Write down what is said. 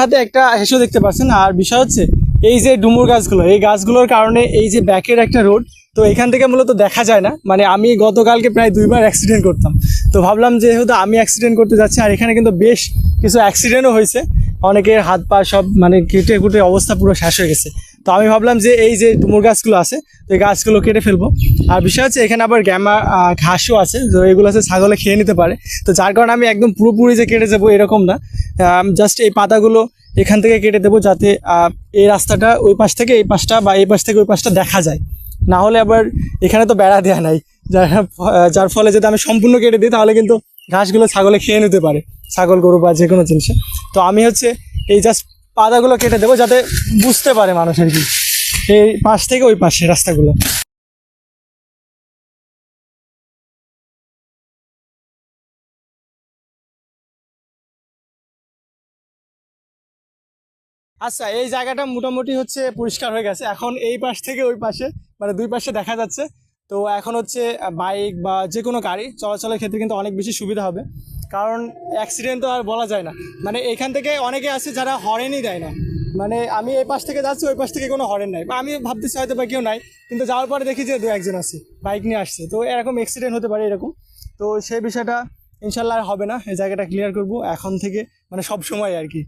হাতে একটা হেসো দেখতে পাচ্ছেন। আর বিষয় হচ্ছে এই যে ডুমুর গাছগুলো, এই গাছগুলোর কারণে এই যে ব্যাকের একটা রোড, তো এখান থেকে মূলত দেখা যায় না। মানে আমি গতকালকে প্রায় 2বার অ্যাক্সিডেন্ট করতাম, তো ভাবলাম যেহেতু আমি অ্যাক্সিডেন্ট করতে যাচ্ছি, আর এখানে কিন্তু বেশ কিছু অ্যাক্সিডেন্টও হয়েছে, অনেকের হাত পা সব মানে কেটে কুটে অবস্থা পুরো শেষ হয়ে গেছে। তো আমি ভাবলাম যে এই যে ডুমুর গাছগুলো আছে, তো এই গাছগুলো কেটে ফেলবো। আর বিষয় হচ্ছে এখানে আবার গ্যামা ঘাসও আছে, তো এগুলো আছে ছাগলে খেয়ে নিতে পারে। তো যার কারণে আমি একদম পুরোপুরি যে কেটে যাবো এরকম না, জাস্ট এই পাতাগুলো এখান থেকে কেটে দেবো, যাতে এই রাস্তাটা ওই পাশ থেকে এই পাশটা বা এই পাশ থেকে ওই পাশটা দেখা যায়। না হলে আবার এখানে তো বেড়া দেওয়া নাই, যার যার ফলে যদি আমি সম্পূর্ণ কেটে দিই তাহলে কিন্তু ঘাসগুলো ছাগলে খেয়ে নিতে পারে, ছাগল গরু বা যে কোনো জিনিসে। তো আমি হচ্ছে এই জাস্ট পাতাগুলো কেটে দেবো যাতে বুঝতে পারে মানুষ আর কি, এই পাশ থেকে ওই পাশে রাস্তাগুলো। আচ্ছা, এই জায়গাটা মোটামুটি হচ্ছে পরিষ্কার হয়ে গেছে। এখন এই পাশ থেকে ওই পাশে মানে দুই পাশে দেখা যাচ্ছে। তো এখন হচ্ছে বাইক বা যে কোনো গাড়ি চলাচলের ক্ষেত্রে কিন্তু অনেক বেশি সুবিধা হবে, কারণ অ্যাক্সিডেন্ট তো আর বলা যায় না। মানে এখান থেকে অনেকে আছে যারা হরেনই দেয় না, মানে আমি এই পাশ থেকে যাচ্ছি ওই পাশ থেকে কোনো হরেন নাই, বা আমি ভাবতেছি হয়তো বা কেউ নাই, কিন্তু যাওয়ার পরে দেখি যে দু একজন আছে বাইক নিয়ে আসছে, তো এরকম অ্যাক্সিডেন্ট হতে পারে এরকম। তো সেই বিষয়টা ইনশাল্লাহ আর হবে না, এই জায়গাটা ক্লিয়ার করব এখন থেকে, মানে সব সময় আর কি।